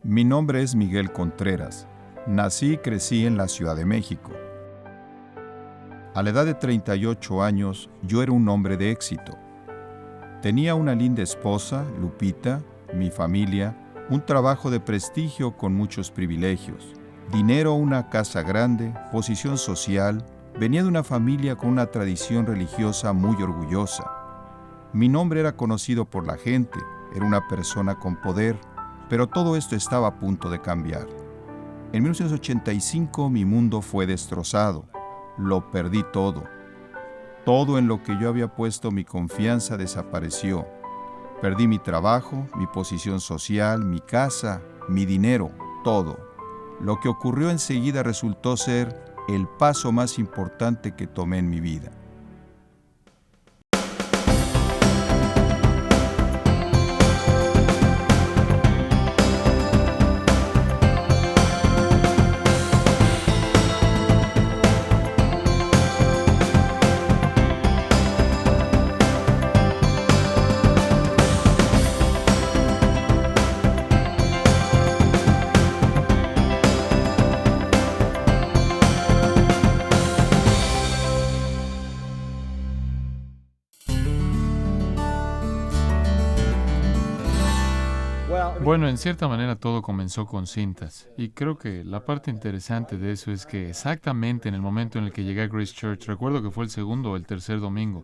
Mi nombre es Miguel Contreras. Nací y crecí en la Ciudad de México. A la edad de 38 años, yo era un hombre de éxito. Tenía una linda esposa, Lupita, mi familia, un trabajo de prestigio con muchos privilegios, dinero, una casa grande, posición social. Venía de una familia con una tradición religiosa muy orgullosa. Mi nombre era conocido por la gente, era una persona con poder, pero todo esto estaba a punto de cambiar. En 1985 mi mundo fue destrozado. Lo perdí todo. Todo en lo que yo había puesto mi confianza desapareció. Perdí mi trabajo, mi posición social, mi casa, mi dinero, todo. Lo que ocurrió enseguida resultó ser el paso más importante que tomé en mi vida. Bueno, en cierta manera todo comenzó con cintas, y creo que la parte interesante de eso es que exactamente en el momento en el que llegué a Grace Church, recuerdo que fue el segundo o el tercer domingo,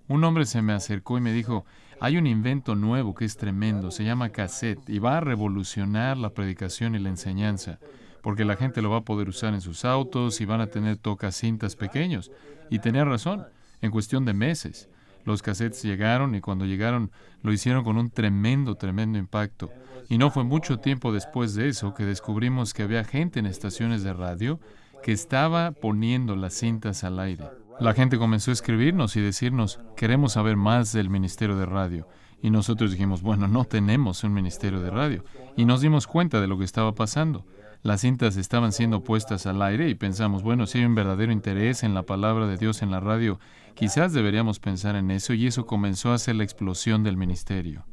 un hombre se me acercó y me dijo, hay un invento nuevo que es tremendo, se llama cassette, y va a revolucionar la predicación y la enseñanza, porque la gente lo va a poder usar en sus autos y van a tener tocacintas pequeños. Y tenía razón, en cuestión de meses. Los cassettes llegaron y cuando llegaron lo hicieron con un tremendo impacto. Y no fue mucho tiempo después de eso que descubrimos que había gente en estaciones de radio que estaba poniendo las cintas al aire. La gente comenzó a escribirnos y decirnos, queremos saber más del ministerio de radio. Y nosotros dijimos, bueno, no tenemos un ministerio de radio. Y nos dimos cuenta de lo que estaba pasando. Las cintas estaban siendo puestas al aire y pensamos, bueno, si hay un verdadero interés en la palabra de Dios en la radio, quizás deberíamos pensar en eso, y eso comenzó a ser la explosión del ministerio.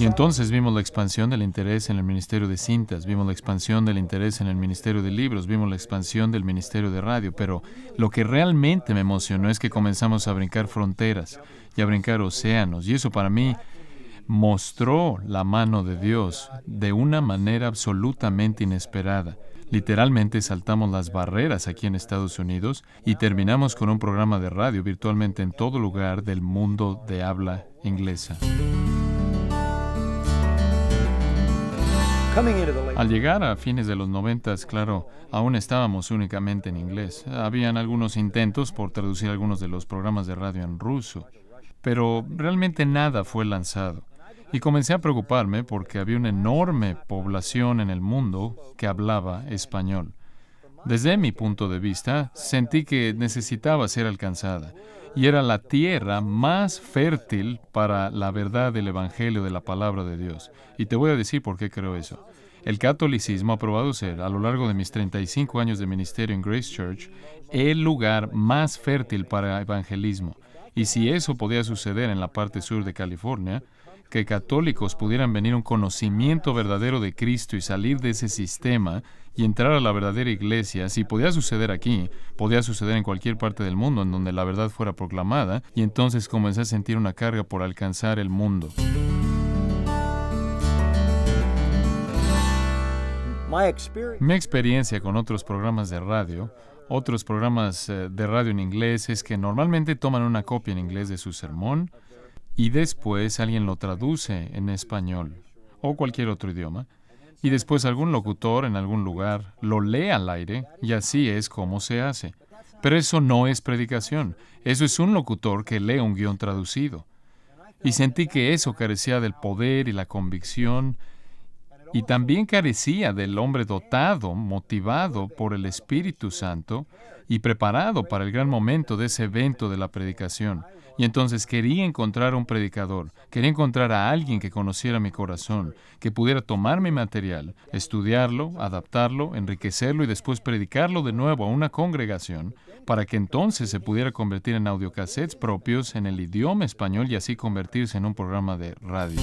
Y entonces vimos la expansión del interés en el ministerio de cintas, vimos la expansión del interés en el ministerio de libros, vimos la expansión del ministerio de radio, pero lo que realmente me emocionó es que comenzamos a brincar fronteras y a brincar océanos, y eso para mí mostró la mano de Dios de una manera absolutamente inesperada. Literalmente saltamos las barreras aquí en Estados Unidos y terminamos con un programa de radio virtualmente en todo lugar del mundo de habla inglesa. Al llegar a fines de los 90, claro, aún estábamos únicamente en inglés. Habían algunos intentos por traducir algunos de los programas de radio en ruso, pero realmente nada fue lanzado. Y comencé a preocuparme porque había una enorme población en el mundo que hablaba español. Desde mi punto de vista, sentí que necesitaba ser alcanzada, y era la tierra más fértil para la verdad del Evangelio de la Palabra de Dios. Y te voy a decir por qué creo eso. El catolicismo ha probado ser, a lo largo de mis 35 años de ministerio en Grace Church, el lugar más fértil para evangelismo. Y si eso podía suceder en la parte sur de California, que católicos pudieran venir a un conocimiento verdadero de Cristo y salir de ese sistema y entrar a la verdadera iglesia, si podía suceder aquí, podía suceder en cualquier parte del mundo en donde la verdad fuera proclamada, y entonces comencé a sentir una carga por alcanzar el mundo. Mi experiencia con otros programas de radio, otros programas de radio en inglés, es que normalmente toman una copia en inglés de su sermón y después alguien lo traduce en español o cualquier otro idioma, y después algún locutor en algún lugar lo lee al aire, y así es como se hace. Pero eso no es predicación, eso es un locutor que lee un guión traducido. Y sentí que eso carecía del poder y la convicción, Y también carecía del hombre dotado, motivado por el Espíritu Santo y preparado para el gran momento de ese evento de la predicación. Y entonces quería encontrar un predicador, quería encontrar a alguien que conociera mi corazón, que pudiera tomar mi material, estudiarlo, adaptarlo, enriquecerlo y después predicarlo de nuevo a una congregación, para que entonces se pudiera convertir en audiocassettes propios en el idioma español y así convertirse en un programa de radio.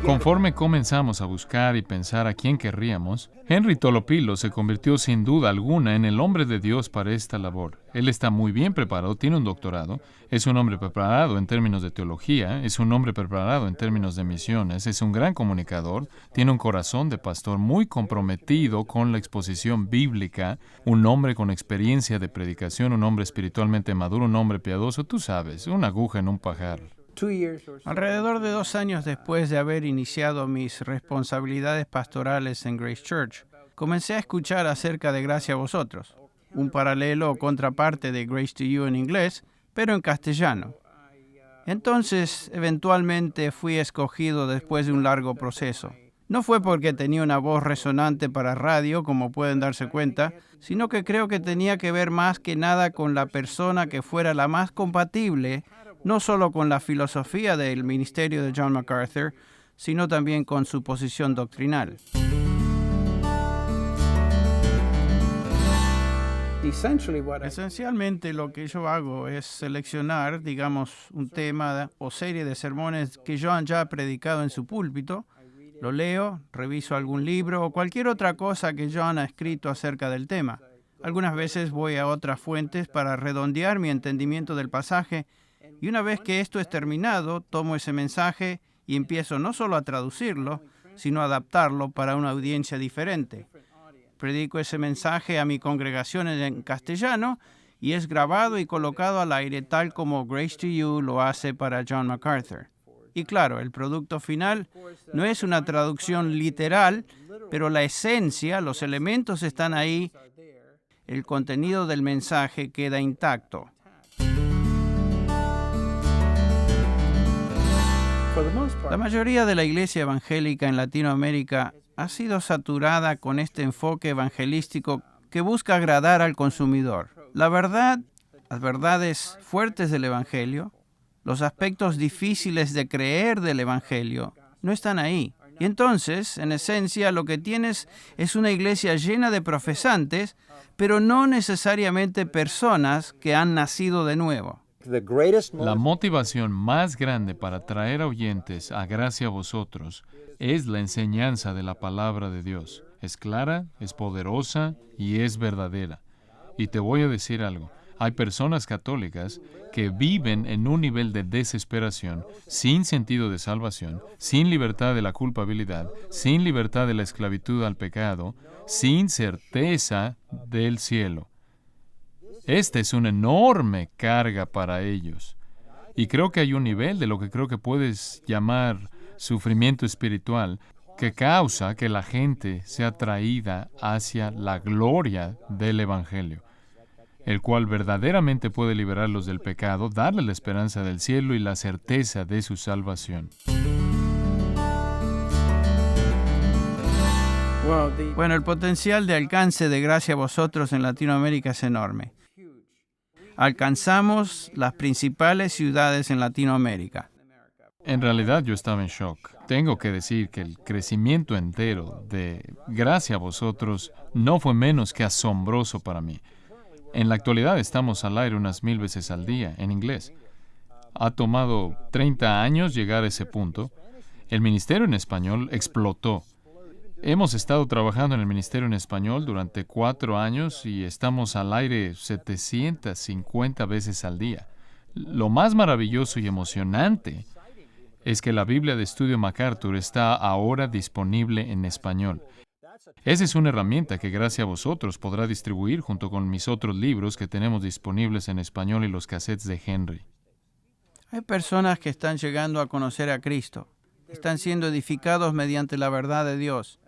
Conforme comenzamos a buscar y pensar a quién querríamos, Henry Tolopilo se convirtió sin duda alguna en el hombre de Dios para esta labor. Él está muy bien preparado, tiene un doctorado, es un hombre preparado en términos de teología, es un hombre preparado en términos de misiones, es un gran comunicador, tiene un corazón de pastor muy comprometido con la exposición bíblica, un hombre con experiencia de predicación, un hombre espiritualmente maduro, un hombre piadoso, tú sabes, una aguja en un pajar. Alrededor de 2 años después de haber iniciado mis responsabilidades pastorales en Grace Church, comencé a escuchar acerca de Gracia a Vosotros, un paralelo o contraparte de Grace to You en inglés, pero en castellano. Entonces, eventualmente fui escogido después de un largo proceso. No fue porque tenía una voz resonante para radio, como pueden darse cuenta, sino que creo que tenía que ver más que nada con la persona que fuera la más compatible, no solo con la filosofía del ministerio de John MacArthur, sino también con su posición doctrinal. Esencialmente lo que yo hago es seleccionar, digamos, un tema o serie de sermones que John ya ha predicado en su púlpito, lo leo, reviso algún libro o cualquier otra cosa que John ha escrito acerca del tema. Algunas veces voy a otras fuentes para redondear mi entendimiento del pasaje. Y una vez que esto es terminado, tomo ese mensaje y empiezo no solo a traducirlo, sino a adaptarlo para una audiencia diferente. Predico ese mensaje a mi congregación en castellano y es grabado y colocado al aire tal como Grace to You lo hace para John MacArthur. Y claro, el producto final no es una traducción literal, pero la esencia, los elementos están ahí, el contenido del mensaje queda intacto. La mayoría de la iglesia evangélica en Latinoamérica ha sido saturada con este enfoque evangelístico que busca agradar al consumidor. La verdad, las verdades fuertes del evangelio, los aspectos difíciles de creer del evangelio, no están ahí. Y entonces, en esencia, lo que tienes es una iglesia llena de profesantes, pero no necesariamente personas que han nacido de nuevo. La motivación más grande para traer oyentes a Gracia a Vosotros es la enseñanza de la palabra de Dios. Es clara, es poderosa y es verdadera. Y te voy a decir algo. Hay personas católicas que viven en un nivel de desesperación, sin sentido de salvación, sin libertad de la culpabilidad, sin libertad de la esclavitud al pecado, sin certeza del cielo. Esta es una enorme carga para ellos. Y creo que hay un nivel de lo que creo que puedes llamar sufrimiento espiritual que causa que la gente sea traída hacia la gloria del Evangelio, el cual verdaderamente puede liberarlos del pecado, darles la esperanza del cielo y la certeza de su salvación. Bueno, el potencial de alcance de Gracia a Vosotros en Latinoamérica es enorme. Alcanzamos las principales ciudades en Latinoamérica. En realidad yo estaba en shock. Tengo que decir que el crecimiento entero de Gracia a Vosotros no fue menos que asombroso para mí. En la actualidad estamos al aire unas 1000 veces al día, en inglés. Ha tomado 30 años llegar a ese punto. El ministerio en español explotó. Hemos estado trabajando en el ministerio en español durante 4 años y estamos al aire 750 veces al día. Lo más maravilloso y emocionante es que la Biblia de Estudio MacArthur está ahora disponible en español. Esa es una herramienta que Gracia a Vosotros podrá distribuir junto con mis otros libros que tenemos disponibles en español y los cassettes de Henry. Hay personas que están llegando a conocer a Cristo. Están siendo edificados mediante la verdad de Dios.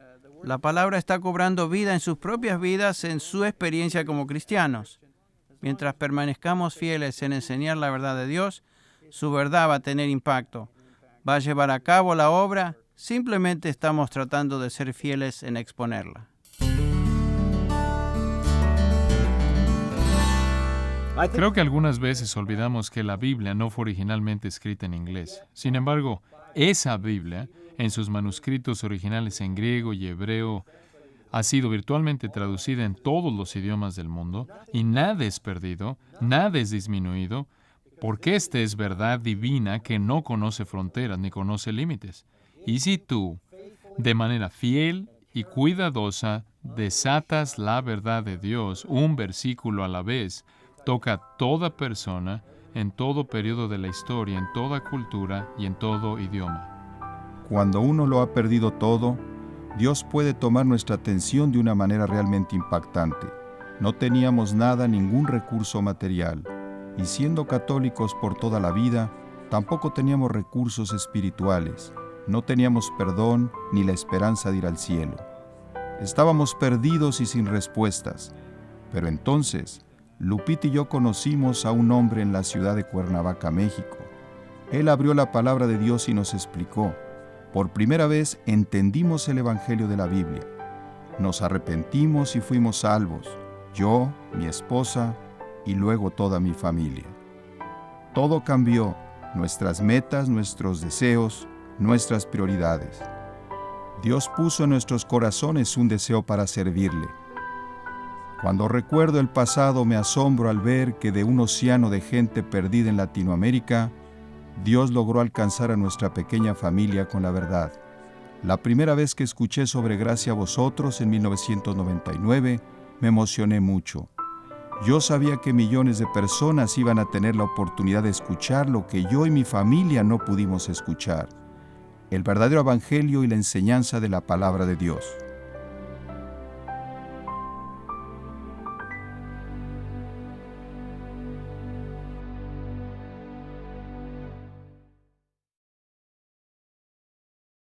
La palabra está cobrando vida en sus propias vidas, en su experiencia como cristianos. Mientras permanezcamos fieles en enseñar la verdad de Dios, su verdad va a tener impacto. va a llevar a cabo la obra, simplemente estamos tratando de ser fieles en exponerla. Creo que algunas veces olvidamos que la Biblia no fue originalmente escrita en inglés. Sin embargo, esa Biblia, en sus manuscritos originales en griego y hebreo, ha sido virtualmente traducida en todos los idiomas del mundo, y nada es perdido, nada es disminuido, porque esta es verdad divina que no conoce fronteras ni conoce límites. Y si tú, de manera fiel y cuidadosa, desatas la verdad de Dios, un versículo a la vez, toca a toda persona, en todo periodo de la historia, en toda cultura y en todo idioma. Cuando uno lo ha perdido todo, Dios puede tomar nuestra atención de una manera realmente impactante. No teníamos nada, ningún recurso material, y siendo católicos por toda la vida, tampoco teníamos recursos espirituales. No teníamos perdón ni la esperanza de ir al cielo. Estábamos perdidos y sin respuestas. Pero entonces, Lupita y yo conocimos a un hombre en la ciudad de Cuernavaca, México. Él abrió la palabra de Dios y nos explicó. Por primera vez entendimos el Evangelio de la Biblia. Nos arrepentimos y fuimos salvos, yo, mi esposa y luego toda mi familia. Todo cambió, nuestras metas, nuestros deseos, nuestras prioridades. Dios puso en nuestros corazones un deseo para servirle. Cuando recuerdo el pasado me asombro al ver que de un océano de gente perdida en Latinoamérica, Dios logró alcanzar a nuestra pequeña familia con la verdad. La primera vez que escuché sobre Gracia a Vosotros en 1999, me emocioné mucho. Yo sabía que millones de personas iban a tener la oportunidad de escuchar lo que yo y mi familia no pudimos escuchar: el verdadero evangelio y la enseñanza de la palabra de Dios.